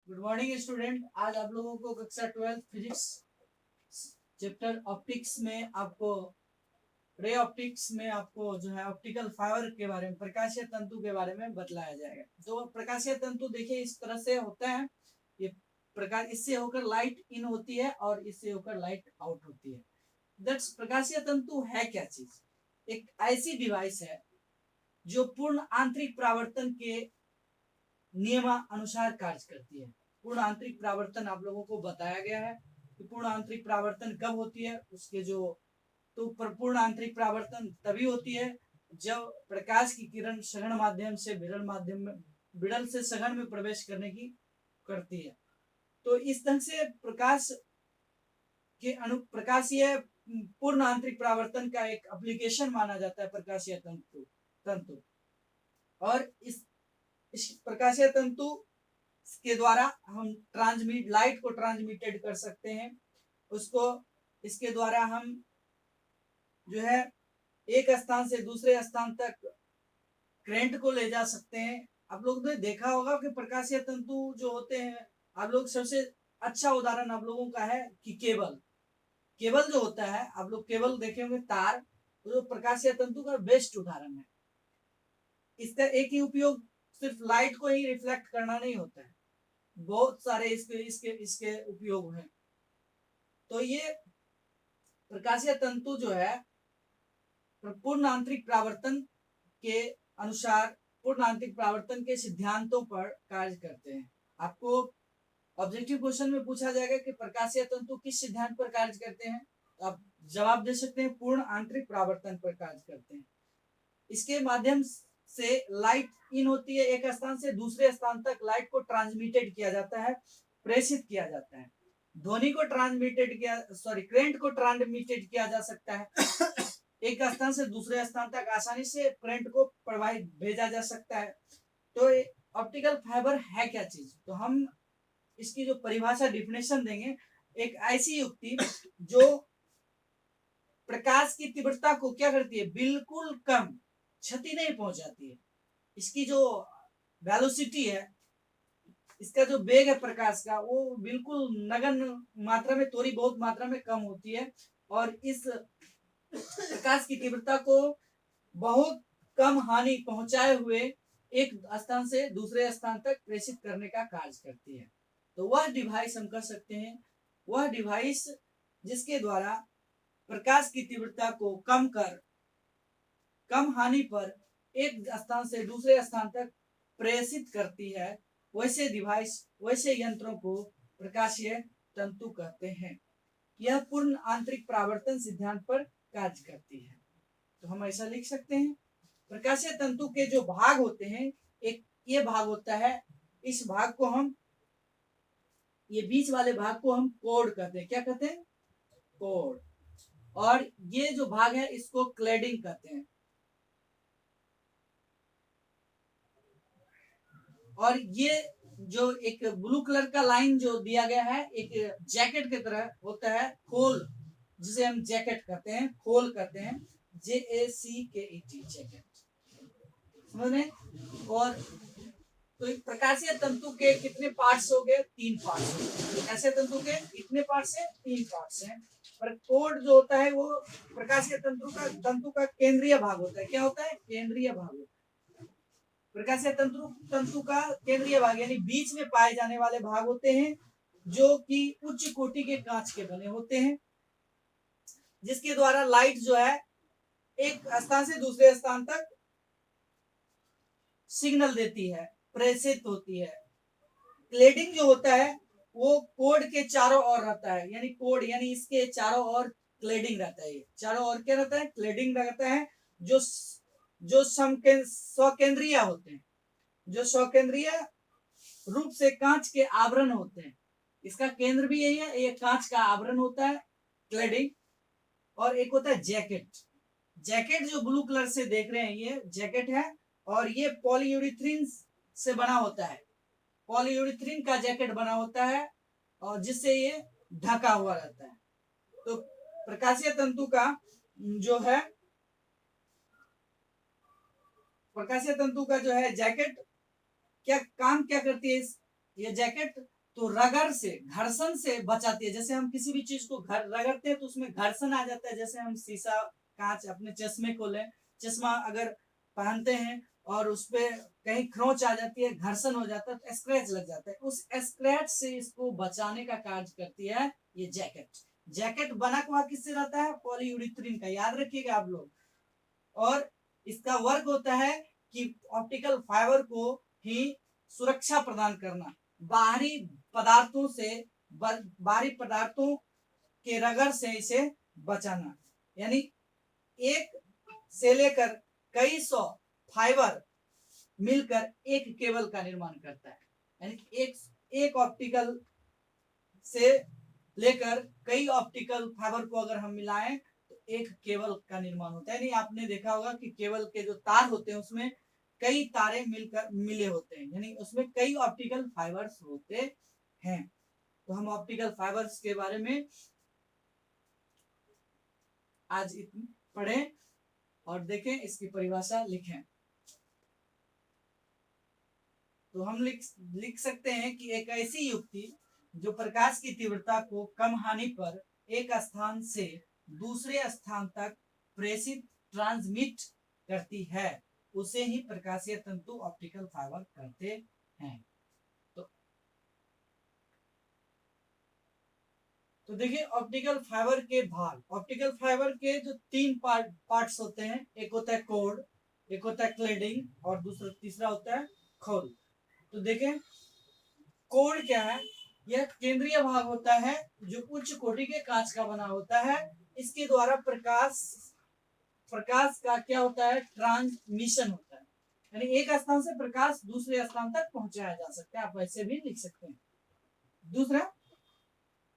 Good morning student. आज आप लोगों को कक्षा 12 फिजिक्स चैप्टर ऑप्टिक्स में आपको रे ऑप्टिक्स में आपको जो है ऑप्टिकल फाइबर के बारे में, प्रकाशीय तंतु के बारे में बतलाया जाएगा। तो प्रकाशीय तंतु देखिए इस तरह से होता है। ये प्रकाश, इससे होकर लाइट इन होती है और इससे होकर लाइट आउट होती है। दैट्स प्रकाशीय तंतु है क्या चीज? एक ऐसी डिवाइस है जो पूर्ण आंतरिक परावर्तन के नियमानुसार कार्य करती है। पूर्ण आंतरिक परावर्तन आप लोगों को बताया गया है कि पूर्ण आंतरिक परावर्तन कब होती है। उसके जो तो पूर्ण आंतरिक परावर्तन तभी होती है जब प्रकाश की किरण सघन माध्यम से विरल से सघन में प्रवेश करने की करती है। तो इस ढंग से प्रकाश के प्रकाशीय पूर्ण आंतरिक परावर्तन का एक एप्लीकेशन माना जाता है प्रकाशीय तंतु। और इस प्रकाशीय तंतु के द्वारा हम लाइट को ट्रांसमिटेड कर सकते हैं। उसको इसके द्वारा हम जो है एक स्थान से दूसरे स्थान तक करंट को ले जा सकते हैं। आप लोग ने देखा होगा कि प्रकाशीय तंतु जो होते हैं, आप लोग सबसे अच्छा उदाहरण आप लोगों का है कि केबल जो होता है, आप लोग केबल देखे होंगे, तार, तो जो प्रकाशीय तंतु का बेस्ट उदाहरण है। इसका एक ही उपयोग सिर्फ लाइट को ही रिफ्लेक्ट करना नहीं होता है, बहुत सारे इसके इसके इसके उपयोग हैं। तो ये प्रकाशीय तंतु जो है पूर्ण आंतरिक परावर्तन के अनुसार, पूर्ण आंतरिक परावर्तन के सिद्धांतों पर कार्य करते हैं। आपको ऑब्जेक्टिव क्वेश्चन में पूछा जाएगा कि प्रकाशीय तंतु किस सिद्धांत पर कार्य करते हैं, तो आप जवाब दे सकते हैं पूर्ण आंतरिक परावर्तन पर कार्य करते हैं। इसके माध्यम से लाइट इन होती है, एक स्थान से दूसरे स्थान तक लाइट को ट्रांसमिटेड किया जाता है, प्रेषित किया जाता है। ध्वनि को करंट को ट्रांसमिटेड किया जा सकता है एक स्थान से दूसरे स्थान तक आसानी से करंट को प्रवाहित भेजा जा सकता है। तो ऑप्टिकल फाइबर है क्या चीज? तो हम इसकी जो परिभाषा डिफिनेशन देंगे, एक ऐसी युक्ति जो प्रकाश की तीव्रता को क्या करती है, बिल्कुल कम, क्षति नहीं पहुंचाती है। इसकी जो वेलोसिटी है, इसका जो वेग है प्रकाश का, वो बिल्कुल नगण्य मात्रा में, थोड़ी बहुत मात्रा में कम होती है और इस प्रकाश की तीव्रता को बहुत कम हानि पहुंचाए हुए एक स्थान से दूसरे स्थान तक प्रेषित करने का कार्य करती है। तो वह डिवाइस हम कर सकते हैं, वह डिवाइस जिसके द्वारा प्रकाश की तीव्रता को कम कर कम हानि पर एक स्थान से दूसरे स्थान तक प्रेषित करती है, वैसे डिवाइस, वैसे यंत्रों को प्रकाशीय तंतु कहते हैं। यह पूर्ण आंतरिक परावर्तन सिद्धांत पर कार्य करती है। तो हम ऐसा लिख सकते हैं, प्रकाशीय तंतु के जो भाग होते हैं, एक ये भाग होता है, इस भाग को हम, ये बीच वाले भाग को हम कोड कहते हैं। क्या कहते हैं? कोड। और ये जो भाग है इसको क्लेडिंग कहते हैं। और ये जो एक ब्लू कलर का लाइन जो दिया गया है, एक जैकेट की तरह होता है, खोल, जिसे हम जैकेट कहते हैं, खोल कहते हैं, JACKET, जैकेट, समझे? और तो प्रकाशीय तंतु के कितने पार्ट्स हो गए? 3 पार्ट्स। प्रकाशीय तंतु के कितने पार्ट्स हैं? 3 पार्ट्स हैं। पर कोड जो होता है वो प्रकाशीय तंतु का केंद्रीय भाग होता है। क्या होता है? केंद्रीय भाग होता है। प्रकाशीय तंतु का केंद्रीय भाग यानी बीच में पाए जाने वाले भाग होते हैं, जो कि उच्च कोटि के कांच के बने होते हैं, जिसके द्वारा लाइट जो है एक स्थान से दूसरे स्थान तक सिग्नल देती है, प्रेषित होती है। क्लेडिंग जो होता है वो कोड के चारों ओर रहता है, यानी कोड यानी इसके चारों ओर क्लेडिंग रहता है। चारों ओर क्या रहता है? क्लेडिंग रहता है। जो स्वकेंद्रीय होते हैं, जो स्वकेंद्रीय रूप से कांच के आवरण होते हैं, इसका केंद्र भी यही है, ये कांच का आवरण होता है, क्लेडिंग। और एक होता है जैकेट। जैकेट जो ब्लू कलर से देख रहे हैं, ये जैकेट है और ये पॉलीयूरेथीन से बना होता है, पॉलीयूरेथीन का जैकेट बना होता है और जिससे ये ढका हुआ रहता है। तो प्रकाशीय तंतु का जो है, प्रकाशीय तंतु का जो है जैकेट, क्या काम क्या करती है? ये जैकेट तो रगड़ से, घर्षण से बचाती है। जैसे हम किसी भी चीज को रगड़ते हैं तो उसमें घर्षण आ जाता है। जैसे हम शीशा, कांच, अपने चश्मे को लें, चश्मा अगर पहनते हैं और उस पे कहीं खरोंच आ जाती है, घर्षण हो जाता है तो स्क्रैच लग जाता है। उस स्क्रैच से इसको बचाने का कार्य करती है ये जैकेट। जैकेट बना हुआ किससे रहता है? पॉलीयूरेथीन का, याद रखिएगा आप लोग। और इसका वर्क होता है कि ऑप्टिकल फाइबर को ही सुरक्षा प्रदान करना, बाहरी पदार्थों से, बाहरी पदार्थों के रगड़ से इसे बचाना। यानी एक से लेकर कई सौ फाइबर मिलकर एक केबल का निर्माण करता है। यानी एक ऑप्टिकल से लेकर कई ऑप्टिकल फाइबर को अगर हम मिलाएं तो एक केबल का निर्माण होता है। यानी आपने देखा होगा कि केबल के जो तार होते हैं उसमें कई तारे मिलकर मिले होते हैं, यानी उसमें कई ऑप्टिकल फाइबर्स होते हैं। तो हम ऑप्टिकल फाइबर्स के बारे में आज इतनी पढ़ें और देखें, इसकी परिभाषा लिखें। तो हम लिख सकते हैं कि एक ऐसी युक्ति जो प्रकाश की तीव्रता को कम हानि पर एक स्थान से दूसरे स्थान तक प्रेषित, ट्रांसमिट करती है, उसे ही प्रकाशीय तंतु ऑप्टिकल फाइबर कहते हैं। तो देखिए ऑप्टिकल फाइबर के भाग, ऑप्टिकल फाइबर के जो तीन पार्ट्स होते हैं, एक होता है कोर, एक होता है क्लेडिंग और तीसरा होता है खोल। तो देखें कोर क्या है? यह केंद्रीय भाग होता है जो उच्च कोटि के कांच का बना होता है। इसके द्वारा प्रकाश का क्या होता है? ट्रांसमिशन होता है। यानी एक स्थान से प्रकाश दूसरे स्थान तक पहुंचाया जा सकता है, आप वैसे भी लिख सकते हैं। दूसरा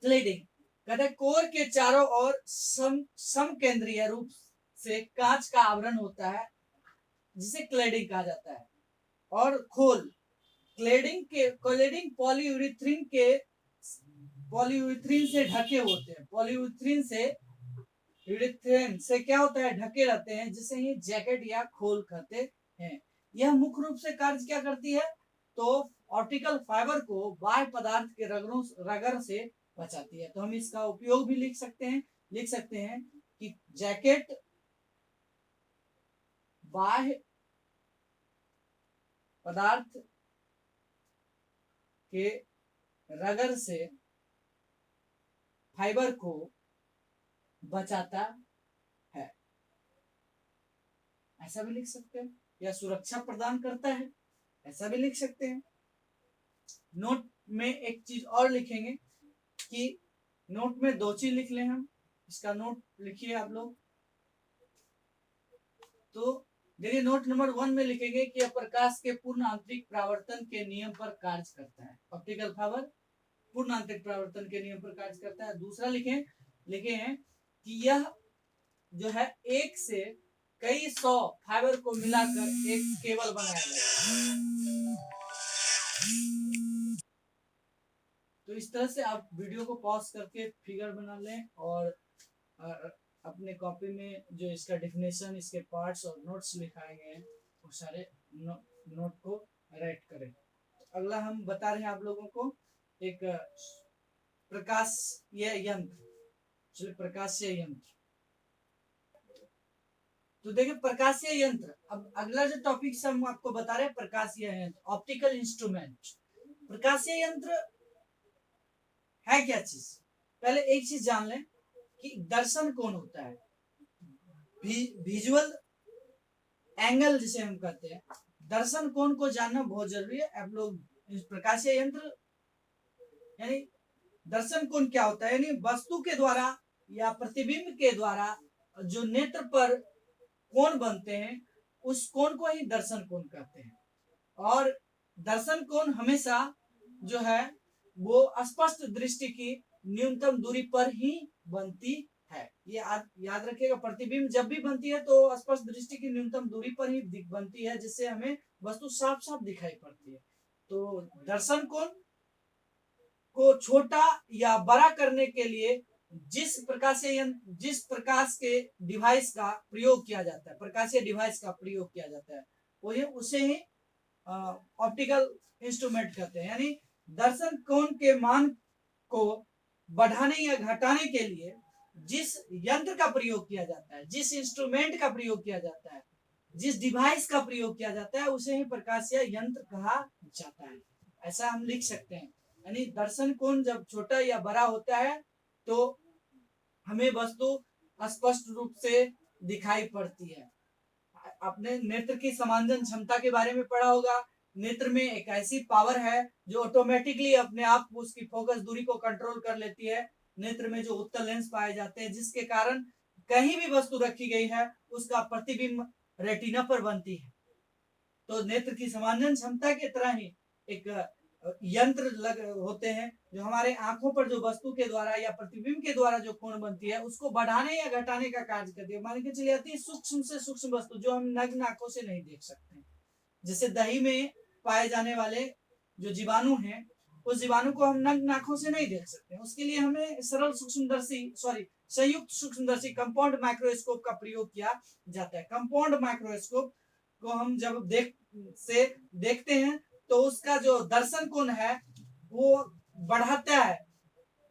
क्लेडिंग, कहते हैं कोर के चारों ओर सम केंद्रीय रूप से कांच का आवरण होता है जिसे क्लेडिंग कहा जाता है। और खोल, क्लेडिंग पॉलीयूरेथीन से ढके होते हैं। पॉलीयूरेथीन से क्या होता है? ढके रहते हैं, जिसे ही जैकेट या खोल कहते हैं। यह मुख्य रूप से कार्य क्या करती है? तो ऑप्टिकल फाइबर को बाह्य पदार्थ के रगड़ से बचाती है। तो हम इसका उपयोग भी लिख सकते हैं कि जैकेट बाह्य पदार्थ के रगड़ से फाइबर को बचाता है, ऐसा भी लिख सकते हैं। या सुरक्षा प्रदान करता है, ऐसा भी लिख सकते हैं। नोट में एक चीज और लिखेंगे कि नोट में दो चीज लिख लें हम। इसका नोट लिखिए आप लोग। तो देखिए नोट नंबर 1 में लिखेंगे कि यह प्रकाश के पूर्ण आंतरिक परावर्तन के नियम पर कार्य करता है। ऑप्टिकल फाइबर पूर्ण आंतरिक परावर्तन के नियम पर कार्य करता है। दूसरा लिखे हैं कि यह जो है एक से कई सौ फाइबर को मिलाकर एक केबल बनाया जाता है। तो इस तरह से आप वीडियो को पॉज करके फिगर बना लें और अपने कॉपी में जो इसका डेफिनेशन, इसके पार्ट्स और नोट्स लिखाए गए हैं वो सारे नोट को राइट करें। अगला हम बता रहे हैं आप लोगों को एक प्रकाशीय यंत्र। प्रकाशीय यंत्र, तो देखिए प्रकाशीय यंत्र, अब अगला जो टॉपिक से हम आपको बता रहे हैं प्रकाशीय यंत्र, ऑप्टिकल इंस्ट्रूमेंट। प्रकाशीय यंत्र है क्या चीज? पहले एक चीज जान लें कि दर्शन कोण होता है, विजुअल एंगल जिसे हम कहते हैं। दर्शन कोण को जानना बहुत जरूरी है। आप लोग प्रकाशीय यंत्र यानी दर्शन कोण क्या होता है? यानी वस्तु के द्वारा या प्रतिबिंब के द्वारा जो नेत्र पर कोण बनते हैं उस कोण को ही दर्शन कोण कहते हैं। और दर्शन कोण हमेशा जो है वो स्पष्ट दृष्टि की न्यूनतम दूरी पर ही बनती है। ये याद रखिएगा, प्रतिबिंब जब भी बनती है तो स्पष्ट दृष्टि की न्यूनतम दूरी पर ही बनती है, जिससे हमें वस्तु साफ साफ दिखाई पड़ती है। तो दर्शन कोण को छोटा या बड़ा करने के लिए जिस प्रकाश के डिवाइस का प्रयोग किया जाता है, प्रकाशीय डिवाइस का प्रयोग किया जाता है, वो उसे ही ऑप्टिकल इंस्ट्रूमेंट कहते हैं। यानी दर्शन कोण के मान को बढ़ाने या घटाने के लिए जिस यंत्र का प्रयोग किया जाता है, जिस इंस्ट्रूमेंट का प्रयोग किया जाता है, जिस डिवाइस का प्रयोग किया जाता है, उसे ही प्रकाशीय यंत्र कहा जाता है। ऐसा हम लिख सकते हैं। यानी दर्शन कोण जब छोटा या बड़ा होता है तो हमें वस्तु स्पष्ट रूप से दिखाई पड़ती है। आपने नेत्र की समांजन क्षमता के बारे में पढ़ा होगा। नेत्र में एक ऐसी पावर है जो ऑटोमेटिकली अपने आप उसकी फोकस दूरी को कंट्रोल कर लेती है। नेत्र में जो उत्तल लेंस पाए जाते हैं, जिसके कारण कहीं भी वस्तु रखी गई है उसका प्रतिबिंब रेटिना पर बनती है। तो नेत्र की समांजन क्षमता की तरह ही एक यंत्र लग होते हैं जो हमारे आंखों पर जो वस्तु के द्वारा या प्रतिबिंब के द्वारा जो कोण बनती है उसको बढ़ाने या घटाने का कार्य करती है। मान के चलिए आती है सूक्ष्म से सूक्ष्म वस्तु जो हम नग्न आंखों से नहीं देख सकते। जैसे दही में पाए जाने वाले जो जीवाणु हैं, उस जीवाणु को हम नग्न आंखों से नहीं देख सकते। उसके लिए हमें सरल सूक्ष्मदर्शी संयुक्त सूक्ष्मदर्शी कंपाउंड माइक्रोस्कोप का प्रयोग किया जाता है। कंपाउंड माइक्रोस्कोप को हम जब देखते हैं तो उसका जो दर्शन कोण है वो बढ़ाता है,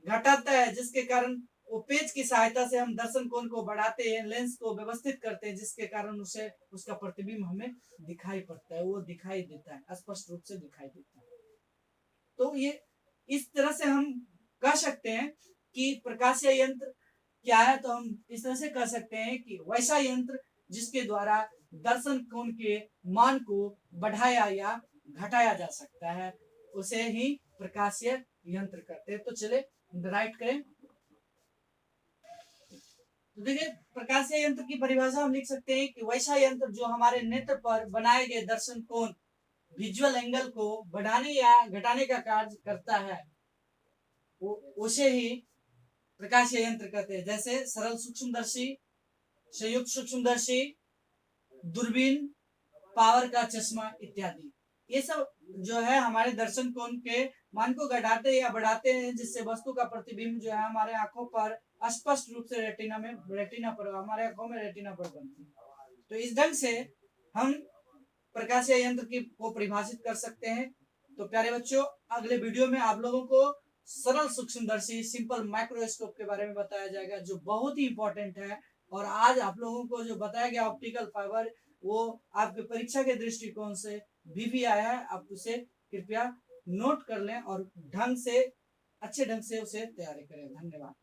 घटाता है, जिसके कारण वो पेज की सहायता से हम दर्शन कोण को बढ़ाते हैं, लेंस को व्यवस्थित करते हैं, जिसके कारण उसे उसका प्रतिबिंब हमें दिखाई पड़ता है, वो दिखाई देता है, स्पष्ट रूप से दिखाई देता है। तो ये इस तरह से हम कह सकते हैं कि प्रकाशीय यंत्र क्या है। तो हम इस तरह से कह सकते हैं कि वैसा यंत्र जिसके द्वारा दर्शन कोण के मान को बढ़ाया या घटाया जा सकता है, उसे ही प्रकाशीय यंत्र कहते हैं। तो चले राइट करें। तो देखिए, प्रकाशीय यंत्र की परिभाषा हम लिख सकते हैं कि वैसा यंत्र जो हमारे नेत्र पर बनाए गए दर्शन कोण विजुअल एंगल को बढ़ाने या घटाने का कार्य करता है, उसे ही प्रकाशीय यंत्र कहते हैं। जैसे सरल सूक्ष्मदर्शी, संयुक्त सूक्ष्मदर्शी, दूरबीन, पावर का चश्मा इत्यादि। ये सब जो है हमारे दर्शन कोण के मान को घटाते या बढ़ाते हैं, जिससे वस्तु का प्रतिबिंब जो है हमारे आंखों पर स्पष्ट रूप से रेटिना पर हमारे आंखों में रेटिना पर बनती है। तो इस ढंग से हम प्रकाशीय यंत्र को परिभाषित कर सकते हैं। तो प्यारे बच्चों, अगले वीडियो में आप लोगों को सरल सूक्ष्मदर्शी सिंपल माइक्रोस्कोप के बारे में बताया जाएगा, जो बहुत ही इंपॉर्टेंट है। और आज आप लोगों को जो बताया गया ऑप्टिकल फाइबर, वो आपके परीक्षा के दृष्टिकोण से भी आया है। आप उसे कृपया नोट कर लें और अच्छे ढंग से उसे तैयारी करें। धन्यवाद।